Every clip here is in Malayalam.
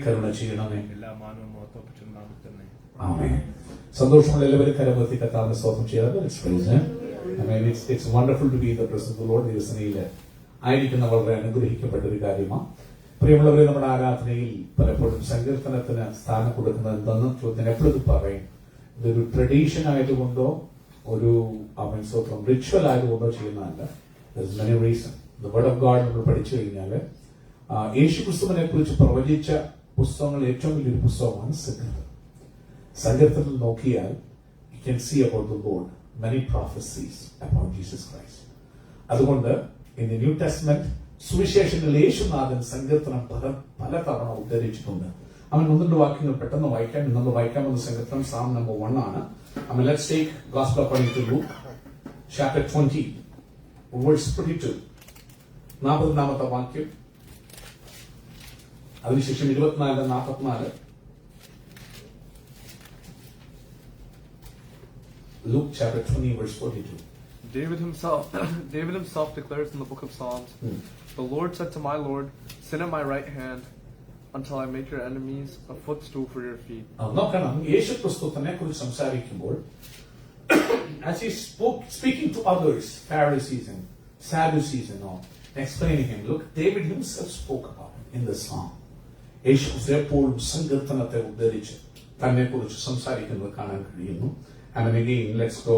കരുണ ചെയ്യണമേ. എല്ലാ മാനവും മഹത്വപ്പെട്ട തന്നെ. ആമേൻ. സന്തോഷമുള്ള എല്ലാവരും കരമത്തി കർത്താവിനെ സ്തോത്രം ചെയ്യാതെ it's wonderful to be in the presence of the Lord. ദിവസനയിൽ ആയിരിക്കുന്ന വളരെ അനുഗ്രഹിക്കപ്പെട്ട ഒരു കാര്യമാണ്. പ്രിയമുള്ളവരെ, നമ്മുടെ ആരാധനയിൽ പലപ്പോഴും സങ്കീർത്തനത്തിന് സ്ഥാനം കൊടുക്കുന്നത് എന്തെന്ന് ചോദ്യത്തിന് എപ്പോഴും പറയും. ഇതൊരു ട്രഡീഷൻ ആയതുകൊണ്ടോ ഒരു സ്തോത്രം റിച്വൽ ആയതുകൊണ്ടോ ചെയ്യുന്നതല്ല. Many reason. The word of God നമ്മൾ പഠിച്ചു കഴിഞ്ഞാൽ യേശു ക്രിസ്തുവിനെ കുറിച്ച് പ്രവചിച്ച പുസ്തകങ്ങൾ ഏറ്റവും വലിയൊരു പുസ്തകമാണ് സങ്കീർത്തനം. സങ്കീർത്തനത്തിൽ നോക്കിയാൽ you can see about the Lord many prophecies about Jesus Christ. അതുകൊണ്ട് ഇൻ ദി ന്യൂ ടെസ്റ്റ്മെന്റ് സുവിശേഷങ്ങളിൽ യേശുനാഥൻ സങ്കീർത്തനം പല തവണ ഉദ്ധരിച്ചിട്ടുണ്ട്. അവൻ ഒന്നിന്റെ വാക്യങ്ങൾ പെട്ടെന്ന് വായിക്കാം. ഇന്നൊന്ന് വായിക്കാമെന്ന സങ്കീർത്തനം സാം നമ്പർ 1 ആണ്. Let's take Gospel according to Luke, chapter 20, verse 22. 40ാമത്തെ വാക്യം, അതിനുശേഷം 24-44. Luke chapter 20, verse 42. David himself declares in the book of Psalms, The Lord said to my Lord, Sit at my right hand until I make your enemies a footstool for your feet. നോക്കണം, യേശു ക്രിസ്തുവിനെ കുറിച്ച് സംസാരിക്കുമ്പോൾ as he speaking to others, Pharisees and Sadducees and all, explaining him, look, David himself spoke about him in the psalm. യേശു എപ്പോഴും സങ്കീർത്തനത്തെ ഉദ്ധരിച്ച് തന്നെ കുറിച്ച് സംസാരിക്കുന്നത് കാണാൻ കഴിയുന്നു. And again, let's go.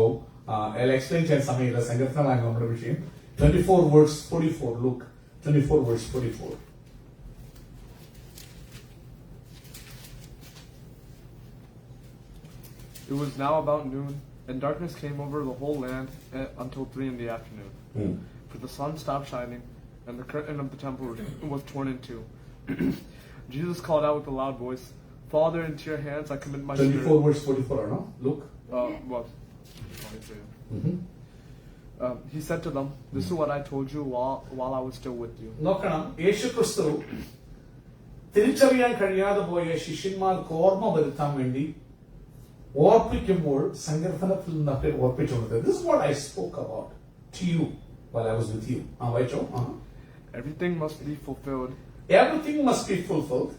I'll explain ചെയ്യാൻ സമയമില്ല. സങ്കീർത്തനമാണ് നമ്മുടെ വിഷയം. 24 verse 44. Luke 24 verse 44. It was now about noon, and darkness came over the whole land until 3 in the afternoon. For the sun stopped shining, and the curtain of the temple was torn in two. Jesus called out with a loud voice, Father, into your hands I commit my 24 spirit. verse 44, no? Luke? What? He said to them, This is what I told you while I was still with you. നോക്കണം, യേശു ക്രിസ്തു തിരിച്ചറിയാൻ കഴിയാതെ പോയ ശിഷ്യന്മാർക്ക് ഓർമ്മ വരുത്താൻ വേണ്ടി ഓർപ്പിക്കുമ്പോൾ സങ്കീർത്തനത്തിൽ നിന്നൊക്കെ ഓർപ്പിച്ചുകൊണ്ട് This is what I spoke about to you while I was with you. വായിച്ചോ. Everything must be fulfilled. Everything must be fulfilled.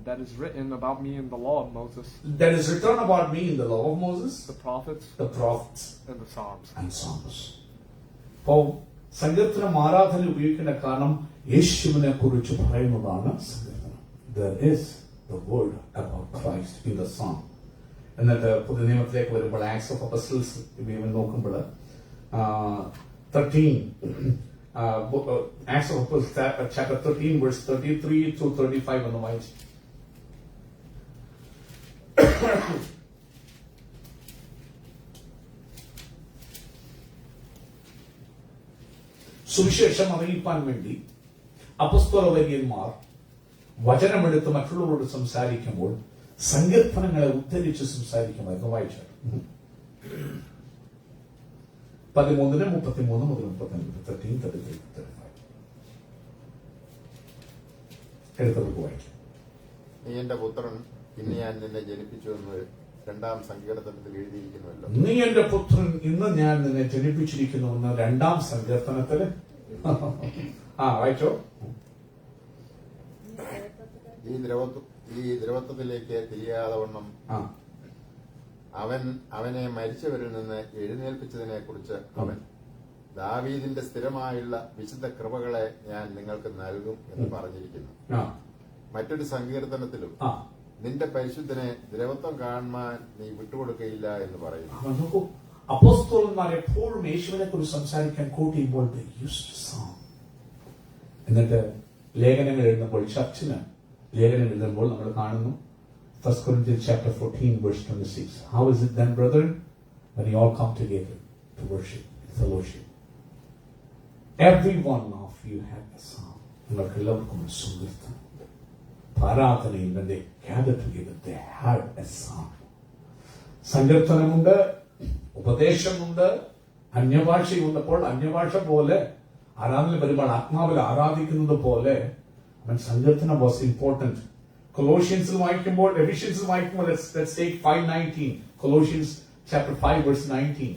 That is written about me in the law of Moses. That is written about me in the law of Moses, the prophets, and the Psalms. അപ്പോൾ സങ്കീർത്തനം ആരാധന ഉപയോഗിക്കുന്ന കാരണം യേശുവിനെ കുറിച്ച് പറയുന്നതാണ് സങ്കീർത്തനം. There is the word about Christ in the psalm. എന്നിട്ട് പുതിയ നിയമത്തിലേക്ക് വരുമ്പോൾ ആക്ട്സ് ഓഫ് അപ്പോസ്റ്റൽസ് നോക്കുമ്പോൾ 13 Acts of Apostles chapter 13 verse 33 to 35 എന്ന് വായിച്ചു. സുവിശേഷം അറിയിപ്പാൻ വേണ്ടി അപ്പോസ്തലവര്യന്മാർ വചനമെടുത്ത് മറ്റുള്ളവരോട് സംസാരിക്കുമ്പോൾ സങ്കീർത്തനങ്ങളെ ഉദ്ധരിച്ച് സംസാരിക്കുമായിരുന്നു. വായിച്ചാൽ 13 33 മുതൽ 35 എടുത്തവർക്ക് വായിക്കാം. നീ എന്റെ പുത്രൻ, ഇന്ന് ഞാൻ നിന്നെ ജനിപ്പിച്ചു എന്ന് 2-ാം സങ്കീർത്തനത്തിൽ എഴുതിയിരിക്കുന്നുവല്ലോ. നീ എന്റെ പുത്രൻ, ഇന്ന് ഞാൻ നിന്നെ ജനിപ്പിച്ചിരിക്കുന്നുവെന്ന് 2-ാം സങ്കീർത്തനത്തില് വായിച്ചോ. ഈ ദ്രവത്വത്തിലേക്ക് തിരിയാതെ വണ്ണം അവനെ മരിച്ചവരിൽ നിന്ന് എഴുന്നേൽപ്പിച്ചതിനെ കുറിച്ച് അവൻ ദാവീദിന്റെ സ്ഥിരമായുള്ള വിശുദ്ധ കൃപകളെ ഞാൻ നിങ്ങൾക്ക് നൽകും എന്ന് പറഞ്ഞിരിക്കുന്നു. മറ്റൊരു സങ്കീർത്തനത്തിലും നിന്റെ പരിശുദ്ധനെ ദ്രവത്വം കാണുവാൻ നീ വിട്ടുകൊടുക്കയില്ല എന്ന് പറയുന്നു. അപ്പോസ്തലന്മാർ എപ്പോഴും യേശുവിനെ കുറിച്ച് സംസാരിക്കാൻ കൂട്ടിയുമ്പോൾ എന്നിട്ട് ലേഖനങ്ങൾ എഴുതുമ്പോൾ ചർച്ചിന് ലേഖനം എഴുതുമ്പോൾ നമ്മൾ കാണുന്നു 1 Corinthians chapter 14 verse 26. How is it then, brethren, when you all come together to worship, fellowship? Every one of you had a psalm. നിങ്ങൾക്ക് എല്ലാവർക്കും സങ്കീർത്തനം. ആരാധനയിൽ when they gathered together, they had a psalm. സങ്കീർത്തനമുണ്ട്, ഉപദേശമുണ്ട്, അന്യഭാഷയുണ്ടപ്പോൾ അന്യഭാഷ പോലെ ആരാധന വരുമ്പോൾ ആത്മാവിൽ ആരാധിക്കുന്നത് പോലെ സങ്കീർത്തനം വാസ് ഇമ്പോർട്ടന്റ്. കൊളോഷ്യൻസിൽ വായിക്കുമ്പോൾ എഫിഷ്യൻസിൽ വായിക്കുമ്പോൾ let's take 5:19. Colossians chapter 5 verse 19.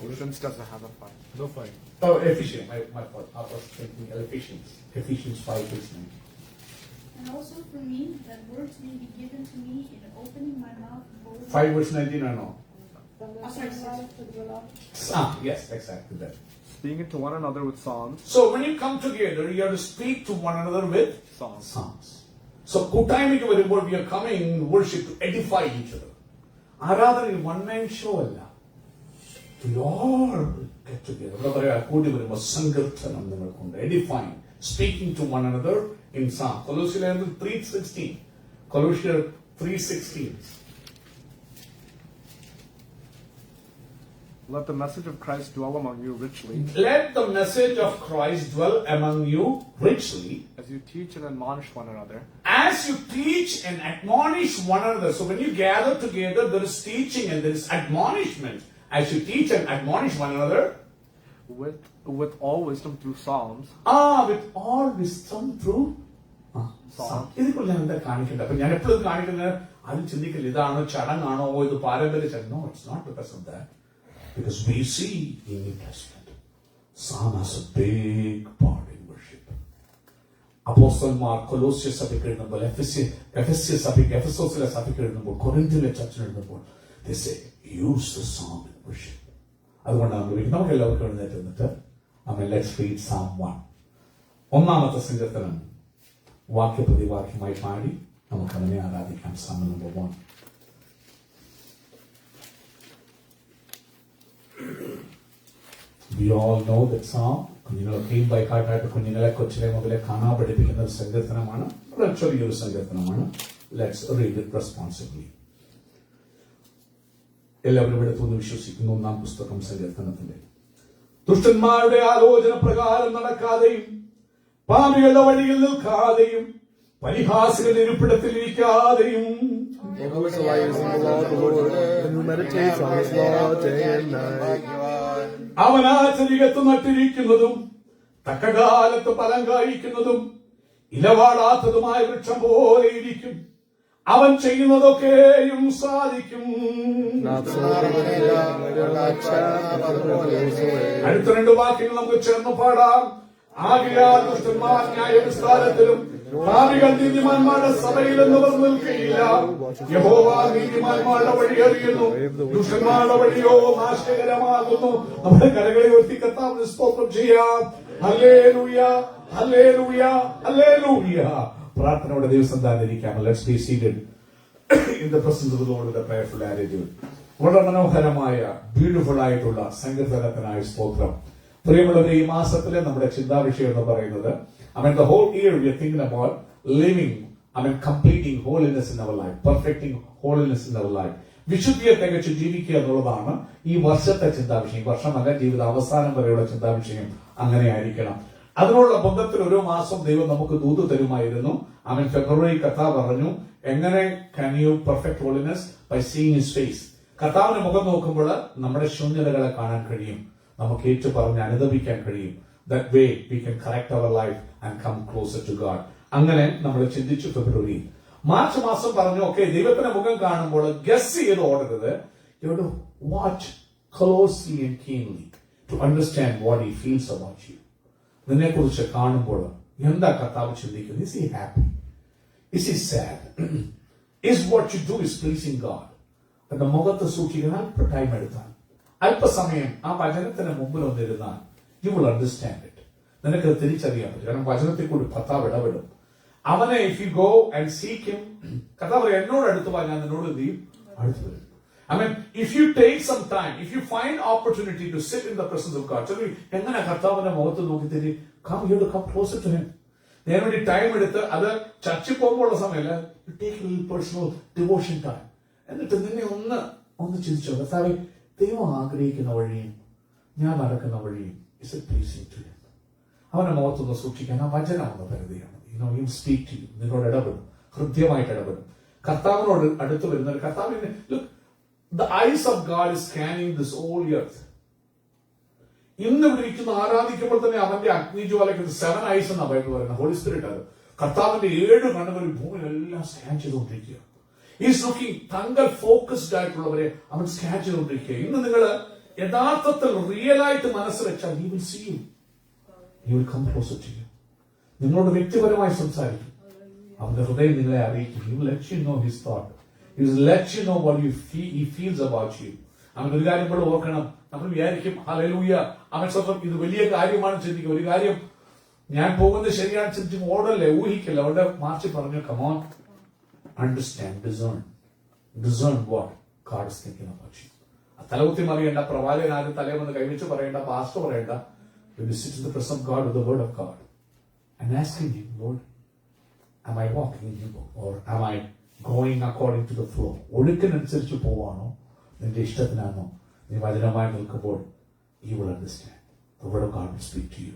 Ephesians doesn't have a 5. No fine. Oh, Ephesians, my fault. I was thinking Ephesians 5 verse 9. And also for me, that words may be given to me in opening my mouth boldly. 5 verse 19 or no? Sorry, Yes, exactly that. Speaking to one another with psalms. So when you come together, you have to speak to one another with Psalms. songs. So കൂട്ടായ്മയ്ക്ക് വരുമ്പോൾ we are coming in worship to edify each other. ആരാധന one man show അല്ല. We all get together. എന്താ പറയാ കൂടി വരുമ്പോൾ സങ്കീർത്തനം നിങ്ങൾക്കുണ്ട്. Edifying, speaking to one another in psalm. Colossians 3:16. Colossians 3:16. Let the message of Christ dwell among you richly, Let the message of Christ dwell among you richly, as you teach and admonish one another, as you teach and admonish one another. So when you gather together, there is teaching and there is admonishment. As you teach and admonish one another, with all wisdom through psalms. with all wisdom through Psalm. ഇതിപ്പോൾ ഞാൻ എന്താ കാണിക്കേണ്ടത്? അപ്പൊ ഞാൻ എപ്പോഴും കാണിക്കുന്നത് അത് ചിന്തിക്കില്ല, ഇതാണോ ചടങ്ങാണോ ഇത് പാരമ്പര്യ. No, it's not because of that. Because we see in New Testament, Psalm has a big part in worship. അപ്പോസ്തലന്മാർ കൊലോസ്യ സഭയ്ക്ക് എഴുതുമ്പോൾ, എഫെസോസിലെ സഭയ്ക്ക് എഴുതുമ്പോൾ, കൊരിന്ത്യയിലെ ചർച്ചിൽ എഴുതുമ്പോൾ, they say use the psalm in worship. അതുകൊണ്ടാണ് നമുക്ക് എല്ലാവർക്കും എഴുന്നേറ്റ് വന്നിട്ട് let's read Psalm 1. ഒന്നാമത്തെ സങ്കീർത്തനം വാക്യപ്രതിവാക്യമായി പാടി നമുക്ക് അവനെ ആരാധിക്കാം. Psalm number 1. We all know that psalm. കുഞ്ഞുങ്ങളൊക്കെയും ബൈക്കാട്ടായിട്ട് കുഞ്ഞുങ്ങളെ കൊച്ചിലെ മുതലേ കാണാൻ പഠിപ്പിക്കുന്ന ഒരു സങ്കീർത്തനമാണ്. ചെറിയൊരു സങ്കീർത്തനമാണ്. Let's read it responsibly. എല്ലാവരും എടുത്തു എന്ന് വിശ്വസിക്കുന്നു. ഒന്നാം പുസ്തകം സങ്കീർത്തനത്തിന്റെ. ദുഷ്ടന്മാരുടെ ആലോചന പ്രകാരം നടക്കാതെയും പാപികളുടെ വഴിയിൽ നിൽക്കാതെയും പരിഹാസികളുടെ ഇരിപ്പിടത്തിൽ ഇരിക്കാതെയും Whose light is in the law of the Lord, and who meditates on his law day and night. അവനാചരികത്ത് നട്ടിരിക്കുന്നതും തക്കകാലത്ത് ഫലം കായ്ക്കുന്നതും ഇലവാടാത്തതുമായ വൃക്ഷം പോലെ ഇരിക്കും. അവൻ ചെയ്യുന്നതൊക്കെയും സാധിക്കും. അടുത്ത രണ്ട് വാക്യങ്ങൾ നമുക്ക് ചേർന്ന് പാടാം. ആകയാൽ ദുഷ്ടന്മാർ ന്യായവിസ്താരത്തിലും പാപികൾ നീതിമാന്മാരുടെ സഭയിൽ എന്നിവർ നിൽക്കുകയില്ല. യഹോവ നീതിമാന്മാരുടെ വഴി അറിയുന്നു, ദുഷ്ടന്മാരുടെ വഴിയോ നാശകരമാകുന്നു. നമ്മുടെ കരകളെ ഉയർത്തി കർത്താവിന് സ്തോത്രം ചെയ്യാം. Hallelujah, hallelujah, hallelujah. പ്രാർത്ഥനയുടെ ദിവസം താന്നിരിക്കാം. Let's be seated in the presence of the Lord with a prayerful attitude. വളരെ മനോഹരമായ ബ്യൂട്ടിഫുൾ ആയിട്ടുള്ള സങ്കീർത്തനത്തിനായ സ്തോത്രം. പ്രിയമുള്ളവരെ, ഈ മാസത്തിലെ നമ്മുടെ ചിന്താവിഷയം എന്ന് പറയുന്നത് the whole year we are thinking about living, completing holiness in our life, perfecting holiness in our life. വിശുദ്ധിയെ തികച്ച് ജീവിക്കുക എന്നുള്ളതാണ് ഈ വർഷത്തെ ചിന്താവിഷയം. വർഷമല്ല, ജീവിത അവസാനം വരെയുള്ള ചിന്താവിഷയം അങ്ങനെയായിരിക്കണം. അതിനുള്ള ബന്ധത്തിൽ ഓരോ മാസം ദൈവം നമുക്ക് ദൂത് തരുമായിരുന്നു. ഫെബ്രുവരി കർത്താവ് പറഞ്ഞു, എങ്ങനെ can you perfect holiness? By seeing his face. കർത്താവിന്റെ മുഖം നോക്കുമ്പോൾ നമ്മുടെ ശൂന്യതകളെ കാണാൻ കഴിയും, നമുക്ക് ഏറ്റു പറഞ്ഞ് അനുദപിക്കാൻ കഴിയും. That way we can correct our life and come closer to God. അങ്ങനെ നമ്മൾ ചിന്തിച്ചു ഫെബ്രുവരി. മാർച്ച് മാസം പറഞ്ഞു, ഓക്കെ, ദൈവത്തിന്റെ മുഖം കാണുമ്പോൾ ഗസ് ചെയ്ത് ഓടരുത്. You have to watch closely and keenly to understand what he feels about you. നിന്നെ കുറിച്ച് കാണുമ്പോൾ എന്താ കർത്താവ് ചിന്തിക്കുന്നത്? Is he happy? Is he sad? Is what you do is pleasing God? എന്റെ മുഖത്ത് സൂക്ഷിക്കാൻ അല്പ ടൈം എടുത്താൽ, അല്പസമയം ആ വചനത്തിന് മുമ്പിൽ വന്നിരുന്നാൽ you will understand it. നിനക്ക് തിരിച്ചറിയാൻ പറ്റും. കാരണം വചനത്തിൽ കൂടി കർത്താവ് ഇടപെടും. അവനെ if you go and seek him, കർത്താവ് എന്നോട് അടുത്ത് വാ, ഞാൻ നിന്നോട് എന്ത് ചെയ്യും? അടുത്ത് വരും. if you take some time, if you find opportunity to sit in the presence of God, എങ്ങനെ കർത്താവിന്റെ മുഖത്ത് നോക്കി തിരി come here to come closer to him. നേരെ വേണ്ടി ടൈം എടുത്ത്, അത് ചർച്ചിൽ പോകുമ്പോഴുള്ള സമയമല്ല, you take a little personal devotion time. എന്നിട്ട് നിന്നെ ഒന്ന് ചിന്തിച്ചോ, കർത്താവേ, ദൈവം ആഗ്രഹിക്കുന്ന വഴിയും ഞാൻ നടക്കുന്ന വഴിയും is it pleasing to him? അവന്റെ മുഖത്തൊന്ന് സൂക്ഷിക്കാൻ ആ വചനം ഒന്ന് പരിധിയാണ്. You speak to you. നിന്നോട് ഇടപെടും, ഹൃദ്യമായിട്ട് ഇടപെടും. കർത്താവിനോട് അടുത്ത് വരുന്ന കർത്താവിന് look, the eyes of God is scanning this whole earth. ഇന്ന് ഇവിടെ ഇരിക്കുന്ന ആരാധിക്കുമ്പോൾ തന്നെ അവന്റെ അഗ്നിജ്വാലയ്ക്ക് 7 eyes എന്നാ ബൈബിൾ പറയുന്നത്. ഹോളി സ്പിരിറ്റ് അത് കർത്താവിന്റെ 7 കണ്ണുകൾ ഭൂമിയിലെല്ലാം സ്കാൻ ചെയ്തുകൊണ്ടിരിക്കുക. Is looking. തങ്ങൾ ഫോക്കസ്ഡ് ആയിട്ടുള്ളവരെ അവൻ സ്കാൻ ചെയ്തുകൊണ്ടിരിക്കുക. ഇന്ന് നിങ്ങൾ യഥാർത്ഥത്തിൽ റിയലായിട്ട് മനസ്സ് വെച്ചാൽ he will see you. He will come closer to you. നിങ്ങളോട് വ്യക്തിപരമായി സംസാരിക്കും. അവന്റെ ഹൃദയം നിങ്ങളെ അറിയിക്കും. He will let you know his thought. He will let you know what he feels about you. അവൻ ഒരു കാര്യം കൂടെ ഓർക്കണം. നമ്മൾ വിചാരിക്കും ഹല്ലേലൂയ അവൻ സ്വന്തം ഇത് വലിയ കാര്യമാണ് ചിന്തിക്കും. ഒരു കാര്യം ഞാൻ പോകുന്നത് ശരിയാണ് ചിന്തിക്കും ഓടല്ലേ, ഊഹിക്കില്ല. അവിടെ മാർച്ച് പറഞ്ഞു come on, understand, discern what God is thinking about you. തലകുത്തി മറിയേണ്ട, പ്രവാചകൻ ആദ്യം തലയെന്ന് കൈവച്ച് പറയേണ്ട, പാസ്റ്റർ പറയേണ്ട. When you sit in the presence of God with the word of God and asking him, Lord, am I walking in you or am I going according to the flow? ഒഴുക്കിനനുസരിച്ച് പോവാണോ നിന്റെ ഇഷ്ടത്തിനാണോ നീ വചനമായി നിൽക്കുമ്പോൾ you will understand. The word of God will speak to you.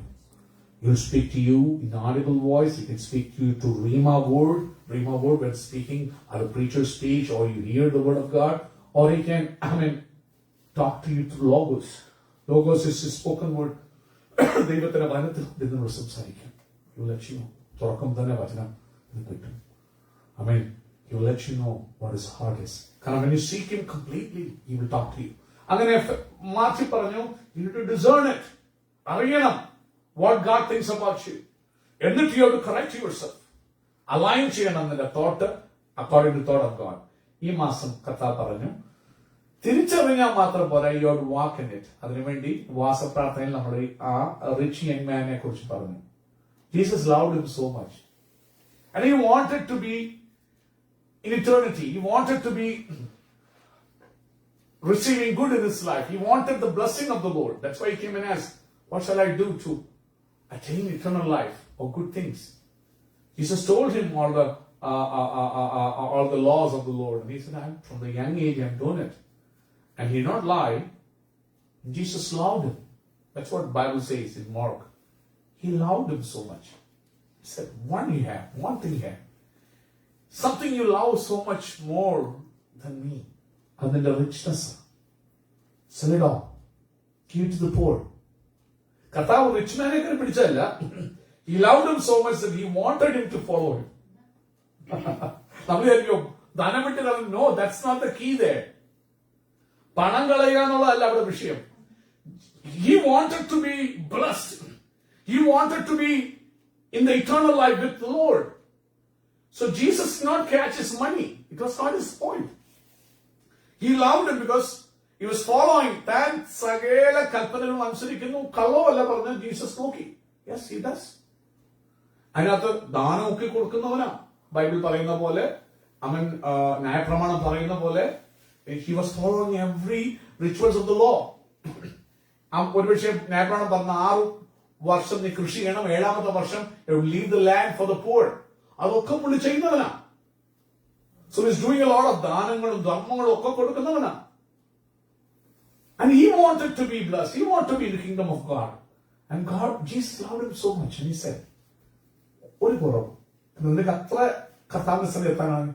He will speak to you in audible voice. He can speak to you to Rhema word when speaking or a preacher's speech, or you hear the word of God, or he can, talk to you through Logos. Logos is his spoken word. ദൈവത്തിന്റെ വചനത്തിൽ നിന്നോട് സംസാരിക്കും. He will let you know. തുറക്കം തന്നെ വചനം കിട്ടും. He will let you know what his heart is. കാരണം when you seek him completely, he will talk to you. അങ്ങനെ മാറ്റി പറഞ്ഞു, you need to discern it. അറിയണം what God thinks about you. എന്നിട്ട് you have to correct yourself. Align ചെയ്യണം നിന്റെ thought according to the thought of God. ഈ മാസം കർത്താവ് പറഞ്ഞു തിരിച്ചറിഞ്ഞാൽ മാത്രം പോരാ, you have to walk in it. അതിനുവേണ്ടി വാസപ്രാർത്ഥനയിൽ നമ്മൾ ആ റിച്ച് യങ് മാനെ കുറിച്ച് പറഞ്ഞു. Jesus loved him so much and he wanted to be in eternity. He wanted to be receiving good in his life. He wanted the blessing of the Lord. That's why he came and asked, what shall I do to attain eternal life or good things? Jesus told him all the laws of the Lord. And he said, from the young age I'm doing it. And he did not lie. Jesus loved him. That's what the Bible says in Mark. He loved him so much. He said, one thing you have. Something you love so much more than me. And then the richness. Sell it all. Give it to the poor. Katavu rich man ekkada pidichalla. He loved him so much that he wanted him to follow him. No, that's not the key there. പണം കളയുക എന്നുള്ളതല്ല അവിടെ വിഷയം. He wanted to be blessed. He wanted to be in the eternal life with the Lord. So Jesus did not catch his money. It was not his point. He loved him because he was following. താൻ സകല കൽപ്പനകളും അനുസരിക്കുന്നു. കള്ളമല്ല പറഞ്ഞ ജീസസ് നോക്കി. Yes, he does. അതിനകത്ത് ദാനം ഒക്കെ കൊടുക്കുന്നവനാ. ബൈബിൾ പറയുന്ന പോലെ, ന്യായപ്രമാണം പറയുന്ന പോലെ, he was following every rituals of the law. ഒരുപക്ഷെ ന്യായപ്രമാണം പറഞ്ഞ 6 വർഷം നീ കൃഷി ചെയ്യണം, 7ാമത്തെ വർഷം leave the land for the poor. അതൊക്കെ പുള്ളി ചെയ്യുന്നവനാ. So he's doing a lot of ദാനങ്ങളും ധർമ്മങ്ങളും ഒക്കെ കൊടുക്കുന്നവനാ. And he wanted to be blessed. He wanted to be in the kingdom of God. And Jesus loved him so much. And he said, ഒരു കുറവ് നിനക്ക് അത്ര കർത്താവിന്റെ സ്ഥലം എത്താനാണ്,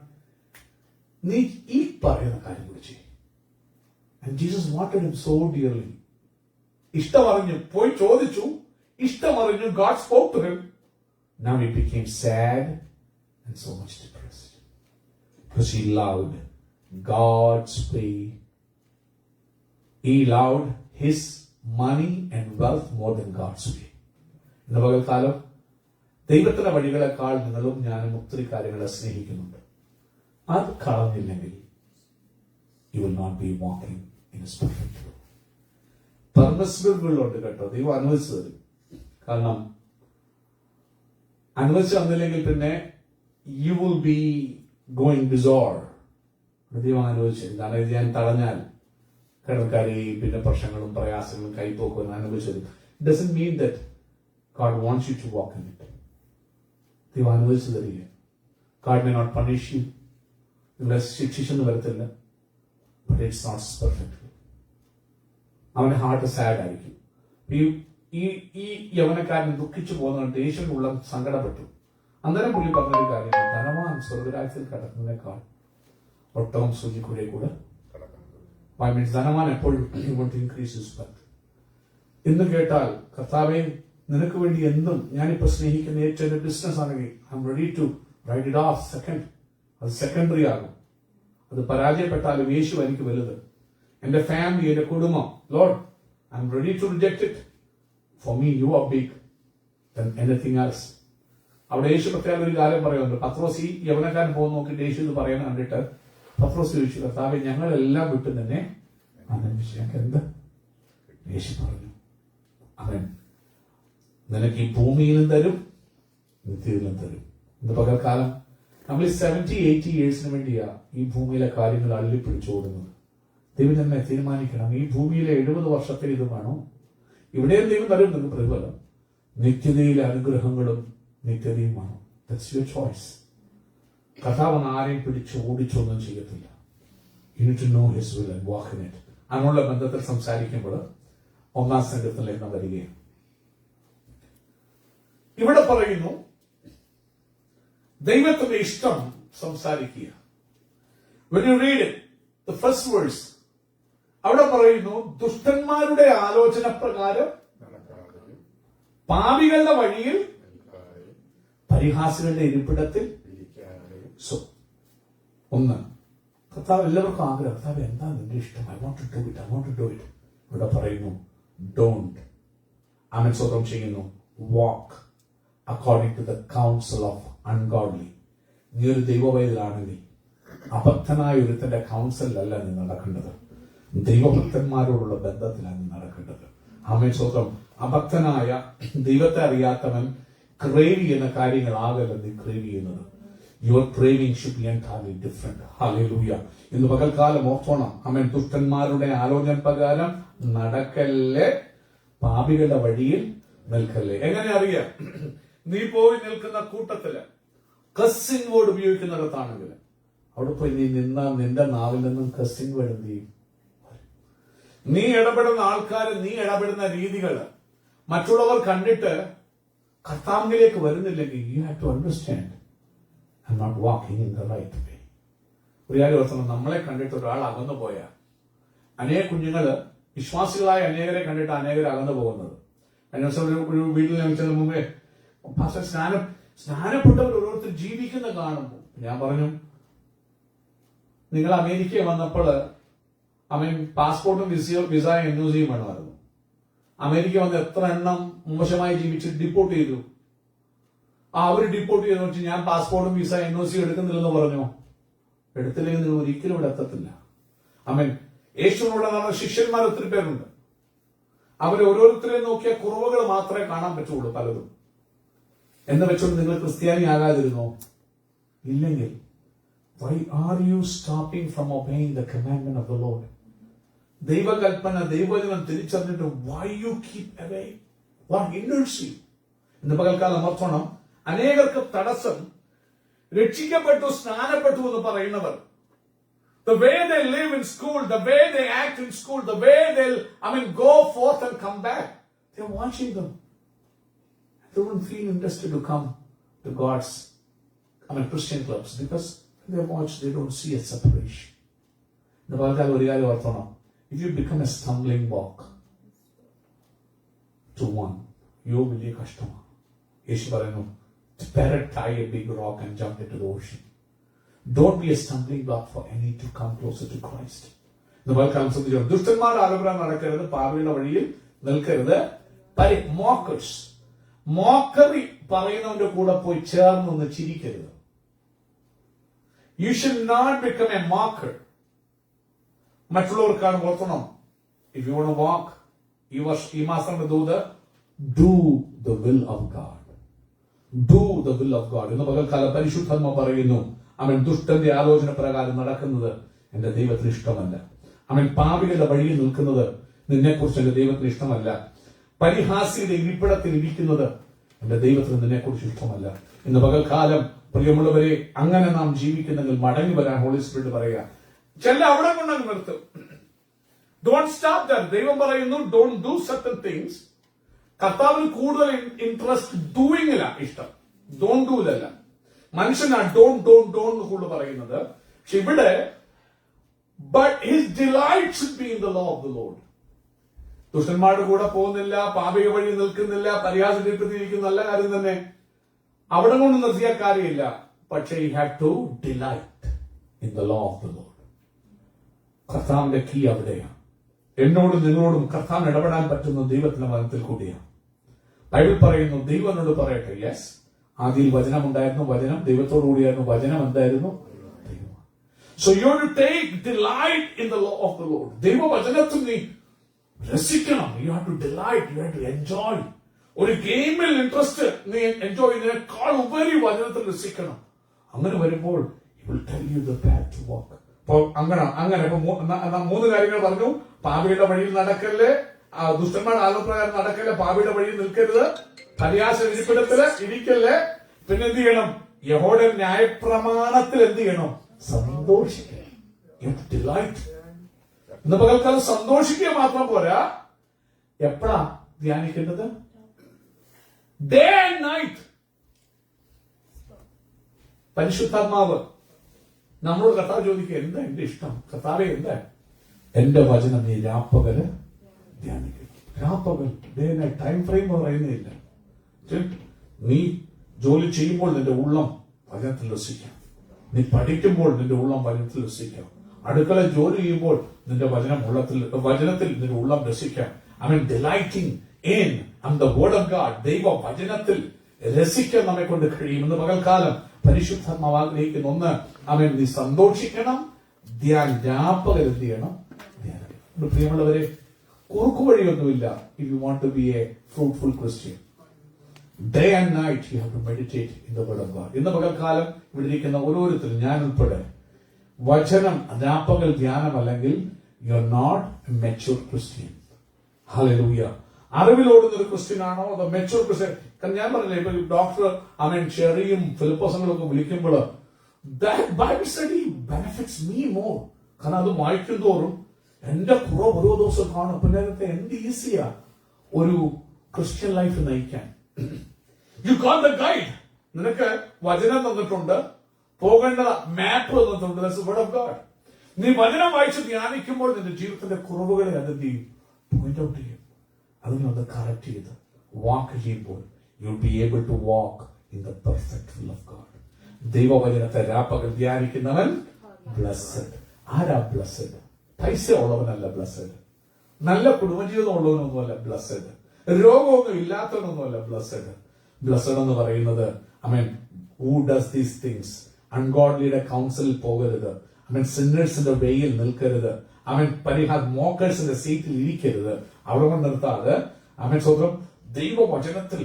നീ ഈ പറയുന്ന കാര്യം കൂടി ചെയ്യും. And Jesus wanted him so dearly. ഇഷ്ടമറിഞ്ഞു പോയി ചോദിച്ചു, ഇഷ്ടമറിഞ്ഞു. God spoke to him. Now he became sad and so much depressed because he loved God's way. He loved his money and wealth more than God's way. ഇന്ന് പകൽക്കാലം ദൈവത്തിന്റെ വഴികളെക്കാൾ നിങ്ങളും ഞാനും ഒത്തിരി കാര്യങ്ങളെ സ്നേഹിക്കുന്നുണ്ട്. അത് കളഞ്ഞില്ലെങ്കിൽ you will not be walking in his perfect will. Permissible ഉണ്ട് കേട്ടോ, ദൈവം അനുവദിച്ചു തരും. കാരണം അനുവദിച്ചു തന്നില്ലെങ്കിൽ പിന്നെ you will be going bizarre. ദൈവം അനുവദിച്ചു. കാരണം ഇത് ഞാൻ തടഞ്ഞാൽ കടൽക്കാരെയും പിന്നെ പ്രശ്നങ്ങളും പ്രയാസങ്ങളും കൈപ്പോക്കും അനുവദിച്ചു തരും. It doesn't mean that God wants you to walk in it. ദൈവം അനുവദിച്ചു തരിക. God may not punish you. നിങ്ങളെ ശിക്ഷിച്ചെന്ന് വരത്തില്ല. But it's not perfect. അവന്റെ ഹാർട്ട് സാഡ് ആയിരിക്കും. ഈ യവനക്കാരൻ ദുഃഖിച്ചു പോകുന്നുണ്ട്. യേശുവിന്റെ ഉള്ളം സങ്കടപ്പെട്ടു. അന്നേരം പുള്ളി പറഞ്ഞൊരു കാര്യം, ധനവാൻ സ്വർഗരാജ്യത്തിൽ കടക്കുന്നതിനേക്കാൾ ഒട്ടകം സൂചിക്കുഴയെ കൂടെ മീൻസ് ധനവാൻ എപ്പോഴും ഇൻക്രീസ് ഹിസ് വെൽത്ത്. എന്ന് കേട്ടാൽ കർത്താവേ നിനക്ക് വേണ്ടി എന്തും ഞാനിപ്പോ സ്നേഹിക്കുന്ന ഏറ്റവും ബിസിനസ് ആണെങ്കിൽ I'm ready to write it off. അത് സെക്കൻഡറി ആകും. അത് പരാജയപ്പെട്ടാലും യേശു എനിക്ക് വലുത്. എന്റെ ഫാമിലി, എന്റെ കുടുംബം. Lord, I'm ready to reject it. For me you are big than anything else. അവിടെ യേശു പ്രത്യേകം ഒരു കാര്യം പറയുന്നുണ്ട്. പത്രോസ് ഈ യവനക്കാരൻ പോകുന്ന നോക്കിയിട്ട് യേശു ഇത് പറയുന്നത് കണ്ടിട്ട് പത്രോസ് ചോദിച്ചു, കർത്താവേ, ഞങ്ങളെല്ലാം വിട്ട് തന്നെ ആനന്ദിച്ചു. ഞങ്ങൾക്ക് എന്താ? യേശു പറഞ്ഞു, അവൻ നിനക്ക് ഈ ഭൂമിയിലും തരും, നിത്യത്തിലും തരും. ഇന്ന് പകൽക്കാലം നമ്മൾ 70-80 ഇയേഴ്സിന് വേണ്ടിയാ ഈ ഭൂമിയിലെ കാര്യങ്ങൾ അള്ളിപ്പിടിച്ചോടുന്നത്. ദൈവം തന്നെ തീരുമാനിക്കണം, ഈ ഭൂമിയിലെ 70 വർഷത്തിൽ ഇത് വേണോ? ഇവിടെയും ദൈവം തരും നിങ്ങൾക്ക് പ്രതിഫലം. നിത്യതയിലെ അനുഗ്രഹങ്ങളും നിത്യതയും വേണം. That's your choice. കർത്താവ് ആരെയും പിടിച്ച് ഓടിച്ചൊന്നും ചെയ്യത്തില്ല. You need to know his will and walk in it. അങ്ങനെയുള്ള ബന്ധത്തിൽ സംസാരിക്കുമ്പോൾ 1-ാം സംഘത്തിലേക്ക് നാം വരികയാണ്. ഇവിടെ പറയുന്നു ദൈവത്തിന്റെ ഇഷ്ടം സംസാരിക്കുക. When you read it, the first verse, അവിടെ പറയുന്നു, ദുഷ്ടന്മാരുടെ ആലോചന പ്രകാരം പാപികളുടെ വഴിയിൽ പരിഹാസികളുടെ ഇരിപ്പിടത്തിൽ. സോ ഒന്ന്, കർത്താവ് എല്ലാവർക്കും ആഗ്രഹം, കർത്താവ് എന്താ നിന്റെ ഇഷ്ടം? I want to do it, I want to do it. ഇവിടെ പറയുന്നു ഡോണ്ട്. ആമേൻ, സ്വതം ചെയ്യുന്നു. Walk according to the council of ungodly. നീ ഒരു ദൈവവൈതലാണെങ്കിൽ അബദ്ധനായ ഒരുത്തന്റെ കൗൺസിലല്ല നീ നടക്കേണ്ടത്, ദൈവഭക്തന്മാരോടുള്ള ബന്ധത്തിലാണ് നീ നടക്കേണ്ടത്. ആമേൻ, സ്വതം. അബദ്ധനായ ദൈവത്തെ അറിയാത്തവൻ ക്രേവ് ചെയ്യുന്ന കാര്യങ്ങളാകല്ല നീ ക്രേവ് ചെയ്യുന്നത്. Your craving should be entirely different. Hallelujah. ഇന്ന് പകൽക്കാലം ഓർത്തോണം. ആമേൻ, ദുഷ്ടന്മാരുടെ ആലോചന പ്രകാരം നടക്കല്ലേ, പാപികളുടെ വഴിയിൽ നിൽക്കല്ലേ. എങ്ങനെ അറിയാം? നീ പോയി നിൽക്കുന്ന കൂട്ടത്തില് കസ്സിംഗ് വേർഡ് ഉപയോഗിക്കുന്നിടത്താണെങ്കിൽ അവിടെ പോയി നീ നിന്നാൽ നിന്റെ നാവിൽ നിന്നും കസ്സിംഗ് വേർഡ് എന്ത് ചെയ്യും? നീ ഇടപെടുന്ന ആൾക്കാർ, നീ ഇടപെടുന്ന രീതികൾ മറ്റുള്ളവർ കണ്ടിട്ട് കർത്താവിലേക്ക് വരുന്നില്ലെങ്കിൽ you have to understand I'm not walking in the right way. ഒരു കാര്യം ഓർക്കണം, നമ്മളെ കണ്ടിട്ട് ഒരാൾ അകന്നു പോയാൽ, അനേക കുഞ്ഞുങ്ങള് വിശ്വാസികളായ അനേകരെ കണ്ടിട്ട് അനേകർ അകന്നു പോകുന്നത്. അതിന് ദിവസം ഒരു വീട്ടിൽ ലഭിച്ചതിന് മുമ്പേ സ്നാനപ്പെട്ടവർ ഓരോരുത്തർ ജീവിക്കുന്ന കാണുമ്പോൾ ഞാൻ പറഞ്ഞു, നിങ്ങൾ അമേരിക്കയിൽ വന്നപ്പോൾ പാസ്പോർട്ടും വിസയും എൻഒസിയും വേണമായിരുന്നു. അമേരിക്ക വന്ന് എത്ര എണ്ണം മോശമായി ജീവിച്ച് ഡിപ്പോർട്ട് ചെയ്തു. അവർ ഡിപ്പോർട്ട് ചെയ്തെന്ന് വെച്ചാൽ ഞാൻ പാസ്പോർട്ടും വിസ എൻഒസിയും എടുക്കുന്നില്ലെന്ന് പറഞ്ഞു. എടുത്തില്ലെങ്കിൽ നിങ്ങൾ ഒരിക്കലും ഇവിടെ എത്തത്തില്ല. യേശുവിനോട് നമ്മുടെ ശിഷ്യന്മാർ ഒത്തിരി പേരുണ്ട്. അവർ ഓരോരുത്തരെയും നോക്കിയ കുറവുകൾ മാത്രമേ കാണാൻ പറ്റുള്ളൂ പലതും. എന്ന് വെച്ചുകൊണ്ട് നിങ്ങൾ ക്രിസ്ത്യാനി ആകാതിരുന്നോ? ഇല്ലെങ്കിൽ why are you stopping from obeying the commandment of the Lord? ദൈവകൽപ്പന, ദൈവവചനം തിരിച്ചറിഞ്ഞിട്ട് why you keep away? What hinders you? ഇന്ന് പകൽക്കാലം ഓർത്തോണം, അനേകർക്ക് തടസ്സം രക്ഷിക്കപ്പെട്ടു, സ്നാനപ്പെട്ടു എന്ന് പറയുന്നവർ. The way they live in school, the way they act in school, the way they'll go forth and come back, they're watching them. They wouldn't feel interested to come to God's Christian clubs because when they watch, they don't see a separation. ഇന്ന് പകൽക്കാലം ഒരു കാര്യം ഓർത്തോണം, if you become a stumbling block to one, യോ വലിയ കഷ്ടമാണ്. യേശു പറയുന്നു, better tie a big rock and jump into the ocean. Don't be a stumbling block for any to come closer to Christ. ഇന്ന് പകൽക്കാലം ശ്രദ്ധിച്ചു, ദുഷ്ടന്മാരുടെ ആലോചന നടക്കരുത്, പാപികളുടെ വഴിയിൽ നിൽക്കരുത്. മോക്കേഴ്സ്, മോക്കറി പറയുന്നവന്റെ കൂടെ പോയി ചേർന്നൊന്ന് ചിരിക്കരുത്. You should not become a mocker. മറ്റുള്ളവർക്കാണ് ഓർത്തണം, if you want to walk, ഈ മാസം do the will of God. Do the will of God. ഇന്ന് പകൽക്കാലം പരിശുദ്ധാത്മ പറയുന്നു, അവൻ ദുഷ്ടന്റെ ആലോചന പ്രകാരം നടക്കുന്നത് എന്റെ ദൈവത്തിന് ഇഷ്ടമല്ല. അവൻ പാപികളുടെ വഴിയിൽ നിൽക്കുന്നത് നിന്നെക്കുറിച്ച് എന്റെ ദൈവത്തിന് ഇഷ്ടമല്ല. പരിഹാസിയുടെ ഇരിപ്പിടത്തിൽ ഇരിക്കുന്നത് എന്റെ ദൈവത്തിന് നിന്നെക്കുറിച്ച് ഇഷ്ടമല്ല. ഇന്ന് പകൽക്കാലം പ്രിയമുള്ളവരെ, അങ്ങനെ നാം ജീവിക്കുന്നെങ്കിൽ മടങ്ങി വരാൻ ഹോളി സ്പിരിറ്റ് പറയുക. ചില അവിടെ കൊണ്ടങ്ങ് നിർത്തും. Don't stop that. ദൈവം പറയുന്നു ഡോണ്ട് ഡു സർട്ടൻ തിങ്സ്. കർത്താവിന് കൂടുതൽ ഇൻട്രസ്റ്റ് ഡൂയിങ്ങില ഇഷ്ടം, ഡോണ്ട് ഡൂലല്ല. മനുഷ്യനാ ഡോണ്ട് കൂടുതൽ പറയുന്നത്. പക്ഷെ ഇവിടെ but his delight should be in the law of the Lord. ദുഷ്ടന്മാരുടെ കൂടെ പോകുന്നില്ല, പാപിക വഴി നിൽക്കുന്നില്ല, പരിഹാസത്തിരിക്കുന്ന നല്ല കാര്യം തന്നെ, അവിടെ കൊണ്ട് നിർത്തിയ കാര്യമില്ല. പക്ഷേ you have to delight in the law of the Lord. കർത്താവിന്റെ കീ അവിടെയാണ്. എന്നോടും നിങ്ങളോടും കർത്താവിന് ഇടപെടാൻ പറ്റുന്ന ദൈവത്തിന്റെ വചനത്തിൽ കൂടിയാണ്. ബൈബിൾ പറയുന്നു, ദൈവം എന്നോട് പറയട്ടെ, യെസ്, ആദിയിൽ വചനം ഉണ്ടായിരുന്നു, വചനം ദൈവത്തോടു കൂടിയായിരുന്നു, വചനം എന്തായിരുന്നു? ദൈവമാണ്. So you have to take delight in the law of the Lord. ദൈവവചനത്തിൽ നീ രസിക്കണം. You have to delight, you have to enjoy. ഒരു ഗെയിമിൽ ഇൻട്രസ്റ്റ് നീ എൻജോയ് ചെയ്യുന്നതിനേക്കാൾ ഉപരി വചനത്തിൽ രസിക്കണം. അങ്ങനെ വരുമ്പോൾ he will tell you the path to walk. അപ്പൊ അങ്ങനെ ഇപ്പൊ 3 കാര്യങ്ങൾ പറഞ്ഞു. പാപിയുടെ വഴിയിൽ നടക്കല്ലേ, ദുഷ്ടന്മാരുടെ ആലോചനപ്രകാരം നടക്കല്ലേ, പാപിയുടെ വഴിയിൽ നിൽക്കരുത്, പരിഹാസ ഇരിപ്പിടത്തില് ഇരിക്കല്ലേ, പിന്നെ എന്ത് ചെയ്യണം? യഹോവയുടെ ന്യായപ്രമാണത്തിൽ എന്ത് ചെയ്യണം? സന്തോഷിക്കണം. ഇന്ന് പകൽക്കാലം സന്തോഷിക്കുക മാത്രം പോരാ, എപ്പോഴാ ധ്യാനിക്കേണ്ടത്? Day and night. പരിശുദ്ധാത്മാവ് നമ്മളോട് കർത്താവ് ചോദിക്കുക, എന്താ എന്റെ ഇഷ്ടം? കർത്താവെ, എന്താ? എന്റെ വചനം നീ രാപ്പകല് ധ്യാനിക്കും. രാപ്പകൽ, ഡേ നൈറ്റ്, ടൈം ഫ്രെയിം പറയുന്നില്ല. നീ ജോലി ചെയ്യുമ്പോൾ നിന്റെ ഉള്ളം വചനത്തിൽ രസിക്കാം. നീ പഠിക്കുമ്പോൾ നിന്റെ ഉള്ളം വചനത്തിൽ രസിക്കാം. അടുക്കള ജോലി ചെയ്യുമ്പോൾ നിന്റെ വചനത്തിൽ നിന്റെ ഉള്ളം രസിക്കാം. I mean delighting in the word of God. ദൈവ വചനത്തിൽ രസിക്കാൻ നമ്മെ കൊണ്ട് കഴിയുമെന്ന് പകൽക്കാലം പരിശുദ്ധാത്മാവ് ആഗ്രഹിക്കുന്ന ഒന്ന്. അവൻ നീ സന്തോഷിക്കണം, രാപ്പകൽ എന്ത് ചെയ്യണം? പ്രിയമുള്ളവരെ, കുറുക്കു വഴിയൊന്നുമില്ല. If you want to be a fruitful Christian, day and night you have to meditate in the word of God. ഇന്ന് പകൽക്കാലം ഇവിടെ ഇരിക്കുന്ന ഓരോരുത്തരും, ഞാൻ ഉൾപ്പെടെ, വചനം രാപ്പകൽ ധ്യാനമല്ലെങ്കിൽ you are not a mature Christian. Hallelujah. അറിവിലോടുന്ന ഒരു ക്രിസ്ത്യൻ ആണോ അതോ മെച്യൂർ ക്രിസ്ത്യൻ? ഞാൻ പറഞ്ഞില്ലേ, ഇപ്പൊ ഡോക്ടർ ഷെറിയും ഫിലിപ്പോസും ഒക്കെ വിളിക്കുമ്പോൾ Bible study benefits me more. കാരണം അത് വായിക്കും തോറും എന്റെ കുറവ് ഓരോ ദിവസം കാണും. പിന്നെ എന്ത് ഈസിയാ ഒരു ക്രിസ്ത്യൻ ലൈഫ് നയിക്കാൻ. You got the guide. നിനക്ക് വചനം തന്നിട്ടുണ്ട്, പോകേണ്ട മാപ്പ് തന്നിട്ടുണ്ട്. That's the word of God. നീ വചനം വായിച്ച് ധ്യാനിക്കുമ്പോൾ നിന്റെ ജീവിതത്തിന്റെ കുറവുകളെ അതെന്ത് ചെയ്യും? പോയിന്റ് ഔട്ട് ചെയ്യും. അതിനൊന്ന് കറക്റ്റ് ചെയ്ത് വാക്ക് ചെയ്യുമ്പോൾ you be able to walk in the perfect will of God. ദൈവവചനത്തെ രാപ്പകൽ ധ്യാനിക്കുന്നവൻ ബ്ലസ്സഡ്. ആരാ ബ്ലസ്സഡ്? പൈസ ഉള്ളവനല്ല ബ്ലസ്സഡ്. നല്ല കുടുംബജീവിതം ഉള്ളവനൊന്നുമല്ല ബ്ലസ്സഡ്. രോഗമൊന്നും ഇല്ലാത്തവനൊന്നുമല്ല ബ്ലസ്സഡ്. ബ്ലസ്സഡ് എന്ന് പറയുന്നത് ഹൂ ഡസ് ദീസ് തിങ്സ്. അൺഗോഡ്ലിയുടെ കൗൺസിലിൽ പോകരുത്. സിന്നേഴ്സിന്റെ വേയിൽ നിൽക്കരുത്. മോക്കേഴ്സിന്റെ സീറ്റിൽ ഇരിക്കരുത്. അവിടെ കൊണ്ട് നിർത്താതെ സ്വന്തം ദൈവവചനത്തിൽ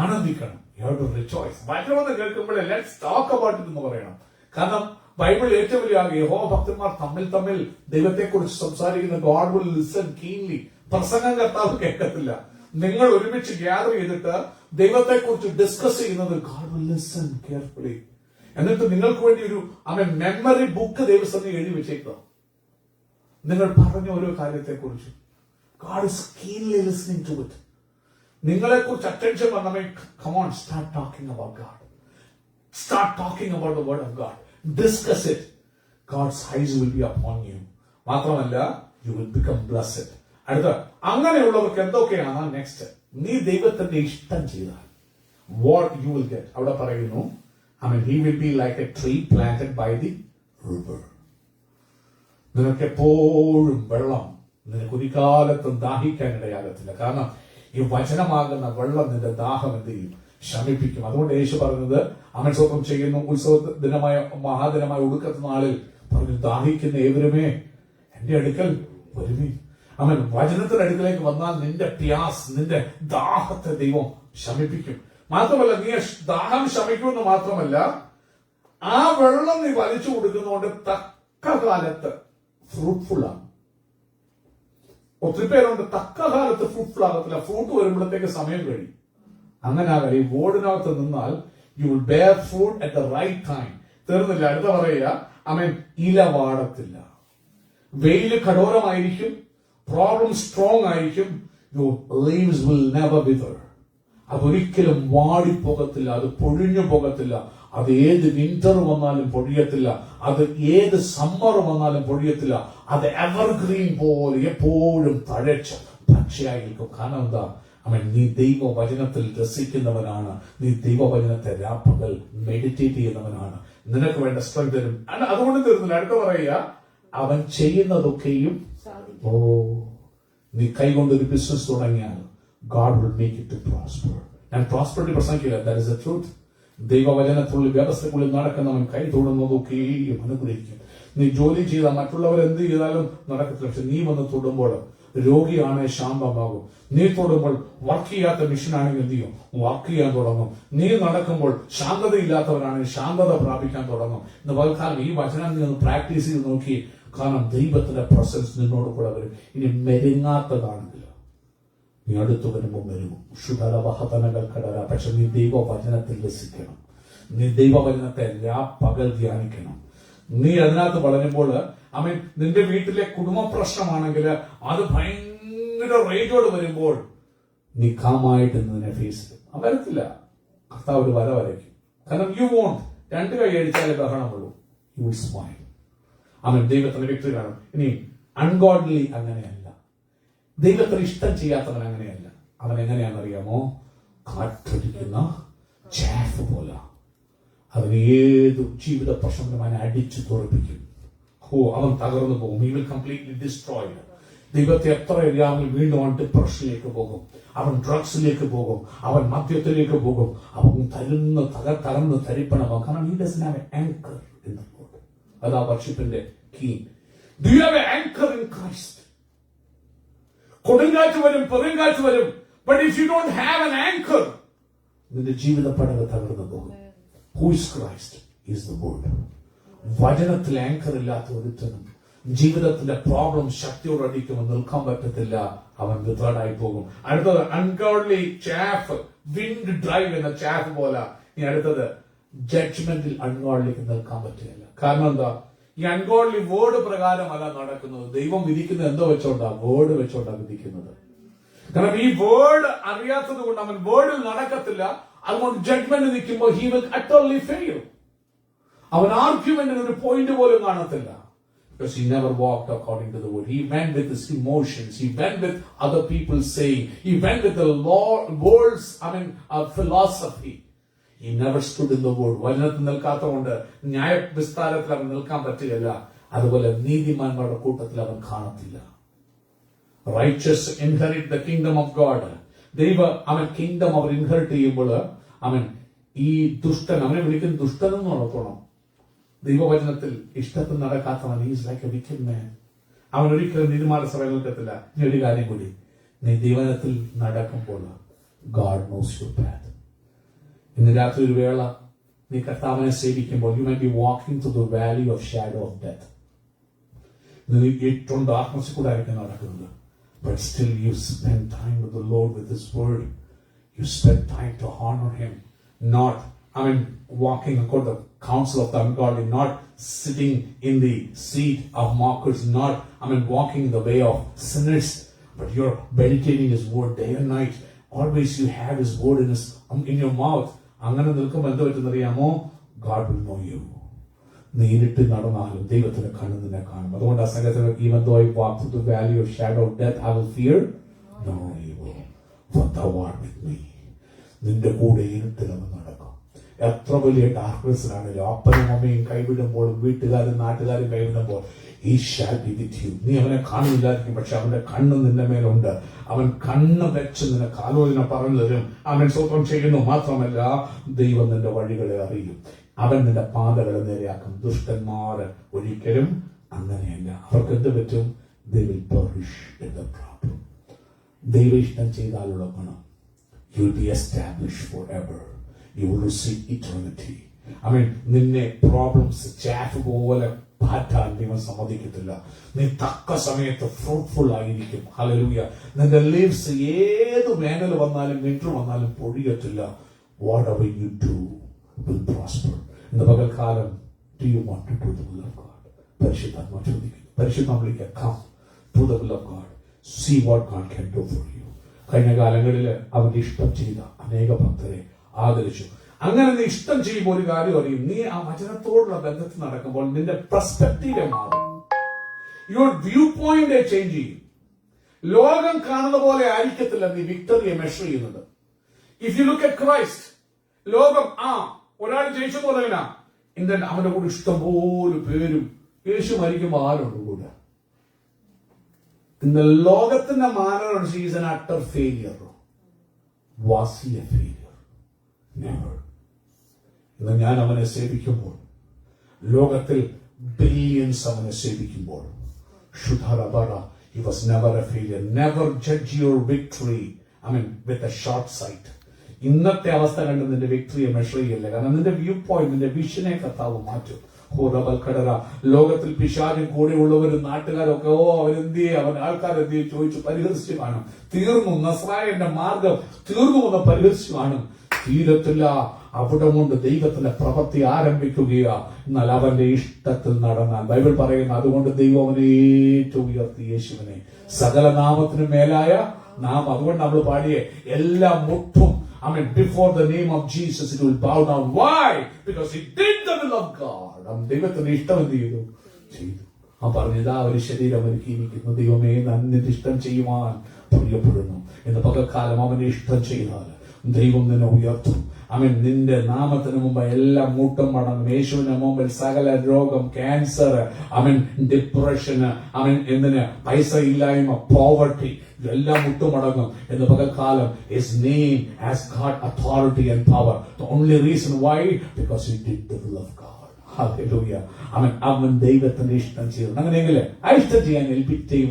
ആനന്ദിക്കണം. You have to rejoice. വചനം കേൾക്കുമ്പോഴേ ലെറ്റ്സ് ടോക്ക് അബൌട്ട് ഇറ്റ് എന്ന് പറയണം. കാരണം ബൈബിൾ ഏറ്റവും വലിയ യഹോവ ഭക്തന്മാർ തമ്മിൽ ദൈവത്തെക്കുറിച്ച് സംസാരിക്കുന്ന ഗോഡ് വിൽ ലിസൺ കീൻലി. പ്രസംഗം കർത്താവ് കേൾക്കത്തില്ല. നിങ്ങൾ ഒരുമിച്ച് ഗ്യാദർ ചെയ്തിട്ട് ദൈവത്തെക്കുറിച്ച് ഡിസ്കസ് ചെയ്യുന്നത് ഗോഡ് വിൽ ലിസൺ കെയർഫുള്ളി. എന്നിട്ട് നിങ്ങൾക്ക് വേണ്ടി ഒരു മെമ്മറി ബുക്ക് ദൈവസന്നിധി എഴുതി വെച്ചേക്കുക. നിങ്ങൾ പറഞ്ഞ ഓരോ കാര്യത്തെക്കുറിച്ച് God is keenly listening to it. നിങ്ങളെക്കുറിച്ച് attention വന്നമേ, come on, start talking about God. Start talking about the word of God. Discuss it. God's eyes will be upon you. മാത്രമല്ല, you will become blessed. അടുത്ത അങ്ങനെയുള്ളവർക്ക് എന്തൊക്കെയാണ് നെക്സ്റ്റ്? നീ ദൈവത്തിന്റെ ഇഷ്ടം ചെയ്താൽ what you will get. അവിടെ പറയുന്നു, he will be like a tree planted by the river. നിനക്ക് എപ്പോഴും വെള്ളം, നിനക്ക് ഒരു കാലത്തും ദാഹിക്കാനിടയാകത്തില്ല. കാരണം ഈ വചനമാകുന്ന വെള്ളം നിന്റെ ദാഹം എന്ത് ചെയ്യും? ശമിപ്പിക്കും. അതുകൊണ്ട് യേശു പറഞ്ഞത് സ്വന്തം ചെയ്യുന്നു. ഉത്സവ ദിനമായ മഹാദിനമായ ഒടുക്കത്തെ നാളിൽ പറഞ്ഞു, ദാഹിക്കുന്ന ഏവരുമേ എന്റെ അടുക്കൽ വരുവീൻ. വചനത്തിന്റെ അടുക്കലേക്ക് വന്നാൽ നിന്റെ പ്യാസ്, നിന്റെ ദാഹത്തെ ദൈവം ശമിപ്പിക്കും. മാത്രമല്ല, നീ ദാഹം ശമിക്കുമെന്ന് മാത്രമല്ല, ആ വെള്ളം നീ വലിച്ചു കൊടുക്കുന്നതുകൊണ്ട് തക്ക കാലത്ത് ഫ്രൂട്ട്ഫുൾ ആണ്. ഒത്തിരി പേരുണ്ട് തക്ക കാലത്ത് ഫ്രൂട്ട്ഫുൾ ആകത്തില്ല. ഫ്രൂട്ട് വരുമ്പോഴത്തേക്ക് സമയം കഴിയും. അങ്ങനെ ആകെ ഈ ബോർഡിനകത്ത് നിന്നാൽ you will bear fruit at the right time. തീർന്നില്ല. അടുത്ത പറയുക, ഇല വാടത്തില്ല. വെയില് കഠോരമായിരിക്കും, പ്രോബ്ലം സ്ട്രോങ് ആയിരിക്കും. Your leaves will never wither. അതൊരിക്കലും വാടിപ്പോകത്തില്ല, അത് പൊഴിഞ്ഞു പോകത്തില്ല. അത് ഏത് വിന്റർ വന്നാലും പൊഴിയത്തില്ല, അത് ഏത് സമ്മർ വന്നാലും പൊഴിയത്തില്ല. അത് എവർഗ്രീൻ പോലെ എപ്പോഴും തഴച്ച പച്ചയായിരിക്കും. കാരണം എന്താ? നീ ദൈവവചനത്തിൽ രസിക്കുന്നവനാണ്. നീ ദൈവവചനത്തെ രാപ്പകൽ മെഡിറ്റേറ്റ് ചെയ്യുന്നവനാണ്. നിനക്ക് വേണ്ട സ്ട്രെങ്ത് തരും. അതുകൊണ്ട് തീർന്നില്ല. അടുത്ത പറയുക, അവൻ ചെയ്യുന്നതൊക്കെയും ഓ, നീ കൈകൊണ്ടൊരു ബിസിനസ് തുടങ്ങിയാൽ God will make it to prosper. ഞാൻ പ്രോസ്പെറിറ്റി പ്രസംഗിക്കില്ല, that is the truth. ദൈവവചനത്തിനുള്ളിൽ വ്യവസ്ഥക്കുള്ളിൽ നടക്കുന്നവൻ കൈ തൊടുന്നതൊക്കെയും അനുഗ്രഹിക്കും. നീ ജോലി ചെയ്താൽ മറ്റുള്ളവർ എന്ത് ചെയ്താലും നടക്കത്തില്ല, പക്ഷെ നീ വന്ന് തൊടുമ്പോൾ രോഗിയാണ് ശാന്തമാകും. നീ തൊടുമ്പോൾ വർക്ക് ചെയ്യാത്ത മിഷനാണെങ്കിൽ എന്ത് ചെയ്യും? വർക്ക് ചെയ്യാൻ തുടങ്ങും. നീ നടക്കുമ്പോൾ ശാന്തതയില്ലാത്തവരാണെങ്കിൽ ശാന്തത പ്രാപിക്കാൻ തുടങ്ങും. ഇന്ന് പകൽക്കാലം ഈ വചനം നീ ഒന്ന് പ്രാക്ടീസ് ചെയ്ത് നോക്കി. കാരണം ദൈവത്തിന്റെ പ്രസൻസ് നിന്നോട് കൂടെ വരും. ഇനി മെരുങ്ങാത്തതാണെങ്കിൽ നീ അടുത്തു വരുമ്പോൾ മെരുങ്ങും. ക്ഷുധരവഹതനകൾ കടര. പക്ഷെ നീ ദൈവവചനത്തിൽ രസിക്കണം. നീ ദൈവവചനത്തെ പകൽ ധ്യാനിക്കണം. നീ അതിനകത്ത് വളരുമ്പോൾ നിന്റെ വീട്ടിലെ കുടുംബ പ്രശ്നമാണെങ്കിൽ അത് ഭയങ്കര റേറ്റോട് വരുമ്പോൾ നീ കാമായിട്ട് നിന്നെ ഫേസ് ചെയ്യും. വരത്തില്ല, കർത്താവ് ഒരു വര വരയ്ക്കും. കാരണം യു വോണ്ട് രണ്ട് കൈ അടിച്ചാലേ ബഹളമുള്ളൂ. You will smile. ദൈവത്തിന്റെ വ്യക്തി കാണും. ഇനി അൺഗോഡ്ലി അങ്ങനെയല്ല. ദൈവത്തിന് ഇഷ്ടം ചെയ്യാത്തവൻ അങ്ങനെയല്ല. അവൻ എങ്ങനെയാണെന്നറിയാമോ? കാറ്റടിക്കുന്ന ചാഫ് പോലെ അവൻ ഏത് ജീവിത പ്രശ്നത്തിനും അവനെ അടിച്ചു തോൽപ്പിക്കും. അവൻ തകർന്നു പോകും. He will completely destroy. ദൈവത്തെ എത്ര അറിയാമെങ്കിൽ വീണ്ടും അവൻ ഡിപ്രഷനിലേക്ക് പോകും, അവൻ ഡ്രഗ്സിലേക്ക് പോകും, അവൻ മദ്യത്തിലേക്ക് പോകും, അവൻ തകർന്ന് തരിപ്പണമാകും. കാരണം he doesn't have an anchor in the Lord. അതാ വർഷിപ്പിന്റെ key. Do you have an anchor in Christ? കൊടുങ്കാറ്റ് വരും, പെരുങ്കാറ്റ് വരും, but if you don't have an anchor, നിന്റെ ജീവിത പടവ് തകർന്നു പോകും. Who is Christ? Is the word. വചനത്തിൽ ആങ്കർ ഇല്ലാത്ത ഒരുത്തനും ജീവിതത്തിന്റെ പ്രോബ്ലം ശക്തിയോട് അടിക്കുമ്പോൾ നിൽക്കാൻ പറ്റത്തില്ല. അവൻ വിതറായി പോകും. അടുത്തത് അൺഗോഡ്ലി ചാഫ്, വിൻഡ് ഡ്രൈവ് എന്ന ചാഫ് പോലെ. ഇനി അടുത്തത് ജഡ്ജ്മെന്റിൽ അൺഗോഡ്ലിക്ക് നിൽക്കാൻ പറ്റില്ല. കാരണം എന്താ? ഈ അൺഗോഡ്ലി വേർഡ് പ്രകാരമല്ല നടക്കുന്നത്. ദൈവം വിധിക്കുന്നത് എന്തോ വെച്ചോണ്ടാ? വേർഡ് വെച്ചോണ്ടാ വിധിക്കുന്നത്. കാരണം ഈ വേർഡ് അറിയാത്തത് കൊണ്ട് അവൻ വേർഡിൽ നടക്കത്തില്ല. അതുകൊണ്ട് ജഡ്ജ്മെന്റ് നിൽക്കുമ്പോൾ he will utterly fail. അവൻ ആർഗ്യുമെന്റിന് ഒരു പോയിന്റ് പോലും കാണത്തില്ല. Because he never walked according to the word. He went with his emotions. He went with other people saying. He went with the world's philosophy. He never stood in the word. വചനത്തിൽ നിൽക്കാത്തതുകൊണ്ട് ന്യായ വിസ്താരത്തിൽ അവൻ നിൽക്കാൻ പറ്റുകയില്ല. അതുപോലെ നീതിമാന്മാരുടെ കൂട്ടത്തിൽ അവൻ കാണത്തില്ല. Righteous inherit the kingdom of God. Kingdom അവർ ഇൻഹെറിറ്റ് ചെയ്യുമ്പോൾ ഈ ദുഷ്ടൻ, അവനെ വിളിക്കുന്ന ദുഷ്ടനെന്ന് നടത്തണം. ദൈവവചനത്തിൽ ഇഷ്ടത്തിൽ നടക്കാത്തവൻ is like a wicked man. അവൻ ഒരിക്കലും നീതിമാന സഭയിൽ നിൽക്കത്തില്ല. ഇനി ഒരു കാര്യം കൂടി, നീ ദൈവത്തിൽ നടക്കുമ്പോൾ ഗാഡ് നോസ് യുവർ പാത്ത്. ഇന്ന് രാത്രി ഒരു വേള നീ കർത്താവിനെ സേവിക്കുമ്പോൾ you may be walking through the valley of shadow of death. നീ ഏറ്റവും ഡാർക്ക്നെസ്സിൽ കൂടെ ആയിരിക്കും നടക്കുന്നത്. But still you spend time with the Lord, with His word. You spend time to honor Him. Not, walking according to the counsel of the ungodly, not sitting in the seat of mockers, not, walking the way of sinners, but you're meditating His word day and night. Always you have His word in your mouth. അങ്ങനെ നിൽക്കുമ്പോൾ എന്ത് പറ്റുന്നറിയാമോ? God will know you. നീ ഇരുട്ടിൽ നടന്നാലും ദൈവത്തിന്റെ കണ്ണ് നിന്നെ കാണും. അതുകൊണ്ട് ആ സംഘത്തിൽ even though I walk through the valley of shadow of death, I will fear no evil, for thou art with me. നിന്റെ കൂടെ ഇരുട്ടിലൊന്നും നടക്കും. എത്ര വലിയ ഡാർക്ക്നെസ്സിലാണെങ്കിലും അപ്പനും അമ്മയും കൈവിടുമ്പോൾ, വീട്ടുകാരും നാട്ടുകാരും കൈവിടുമ്പോൾ, he shall be with you. നീ അവനെ കാണുന്നില്ലായിരിക്കും, പക്ഷെ അവന്റെ കണ്ണ് നിന്റെ മേലുണ്ട്. അവൻ കണ്ണ് വെച്ച് നിനക്ക് ആലോചന പറഞ്ഞു തരും. അവൻ സ്വന്തം ചെയ്യുന്നു. മാത്രമല്ല ദൈവം നിന്റെ വഴികളെ അറിയും. അവൻ നിന്റെ പാതകളെ നേരെയാക്കും. ദുഷ്ടന്മാർ ഒരിക്കലും അങ്ങനെയല്ല. അവർക്ക് എന്ത് പറ്റും? They will perish in the problem. ദൈവ ഇഷ്ടം ചെയ്താലുള്ള ഗുണം, you will be established forever. You will receive eternity. നിന്നെ പ്രോബ്ലംസ് ചാഫ് പോലെ പാറ്റാൻ ദൈവം സമ്മതിക്കത്തില്ല. നീ തക്ക സമയത്ത് ഫ്രൂട്ട്ഫുൾ ആയിരിക്കും. ഹല്ലേലൂയ. നിന്റെ ലീവ്സ് ഏത് വേനൽ വന്നാലും വിന്റർ വന്നാലും പൊഴിയത്തില്ല. Whatever you do will prosper. ഇന്ന് പകൽക്കാലം do you want to do the will of God? പരിശുദ്ധാത്മാ ചോദിക്കുന്നു. പരിശുദ്ധാത്മാവിലേക്ക് come to the will of God. See what God can do for you. കഴിഞ്ഞ കാലങ്ങളിൽ അവന്റെ ഇഷ്ടം ചെയ്ത അനേക ഭക്തരെ ആദരിച്ചു. അങ്ങനെ നീ ഇഷ്ടം ചെയ്യുമ്പോൾ ഒരു കാര്യം അറിയും, നീ ആ വചനത്തോടുള്ള ബന്ധത്തിൽ നടക്കുമ്പോൾ നിന്റെ പെർസ്പെക്റ്റീവ് മാറും. യുവർ വ്യൂ പോയിന്റ് ചേഞ്ച് ചെയ്യും. ലോകം കാണുന്ന പോലെ ആയിരിക്കത്തില്ല നീ വിക്ടറിയെ മെഷർ ചെയ്യുന്നത്. If you look at Christ, ലോകം ഒരാൾ ജയിച്ചു പോലവനാ, അവന്റെ കൂടെ ഇഷ്ടംപോലെ പേരും യേശു മരിക്കുമ്പോൾ ആരുണ്ട് കൂടെ? ഇന്ന് ലോകത്തിന്റെ മാനദണ്ഡം she's an utter failure. Was he A failure? Never. ഇന്ന് ഞാൻ അവനെ സേവിക്കുമ്പോൾ, ലോകത്തിൽ ബില്യൻസ് അവനെ സേവിക്കുമ്പോൾ, he was never a failure. Never judge your victory, with a short sight. ഇന്നത്തെ അവസ്ഥ കണ്ട് നിന്റെ വിക്ടറിയെ മെഷർ ചെയ്യല്ലേ. കാരണം നിന്റെ വ്യൂ പോയിന്റ്, നിന്റെ വിഷനെ കർത്താവ് മാറ്റും. ലോകത്തിൽ പിശാചും കൂടെയുള്ളവരും നാട്ടുകാരൊക്കെ അവരെന്തിയെ, അവൻ ആൾക്കാരെന്തിയെ ചോദിച്ചു പരിഹസിച്ചു കാണും. തീർന്നു, നസ്രായന്റെ മാർഗം തീർന്നു എന്ന് പരിഹസിച്ചു കാണും. തീരത്തില്ല. അവിടെ കൊണ്ട് ദൈവത്തിന്റെ പ്രവൃത്തി ആരംഭിക്കുകയാ. എന്നാൽ അവന്റെ ഇഷ്ടത്തിൽ നടന്നാൽ ബൈബിൾ പറയുന്നു, അതുകൊണ്ട് ദൈവം അവനെ ഏറ്റവും ഉയർത്തി, യേശുവിനെ സകല നാമത്തിനും മേലായ നാം. അതുകൊണ്ട് നമ്മൾ പാടിയേ എല്ലാ മുട്ടും, before the name of Jesus it will bow down. Why? Because he did the will of God. ദൈവത്തിന്റെ ഇഷ്ടം എന്ത് ചെയ്തു? പറഞ്ഞതാ ഒരു ശരീരം ഒരുക്കിയിരിക്കുന്നു. ദൈവമേ, നിന്റെ ഇഷ്ടം ചെയ്യുവാൻ പ്രിയപ്പെടുന്നു എന്ന് പകൽക്കാലം അവന്റെ ഇഷ്ടം ചെയ്താൽ ദൈവം നിന്നെ ഉയർത്തും. നിന്റെ നാമത്തിന് മുമ്പ് എല്ലാം മൂട്ടം മടങ്ങും. യേശുവിന്റെ മുമ്പിൽ സകല രോഗം, ക്യാൻസർ, ഡിപ്രഷന്, എന്തിന് പൈസ ഇല്ലായ്മ, പോവർട്ടി, എല്ലാം മുട്ടുമടങ്ങും എന്ന് പകൽക്കാലം. His name has got authority and power. The only reason why? Because he did the will of God. Hallelujah. അവൻ ദൈവത്തിന്റെ ഇഷ്ടം ചെയ്തു. അങ്ങനെയെങ്കിൽ ആ ഇഷ്ടം ചെയ്യാൻ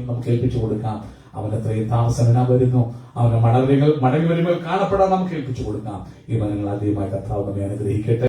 നമുക്ക് ഏൽപ്പിച്ചു കൊടുക്കാം. അവൻ എത്രയും താമസന വരുന്നു, അവന്റെ മടങ്ങി വരുമ്പോൾ കാണപ്പെടാൻ നമുക്ക് ഏൽപ്പിച്ചു കൊടുക്കാം. ഈ വനങ്ങൾ ആദ്യമായി കർത്താവ് നമ്മെ അനുഗ്രഹിക്കട്ടെ.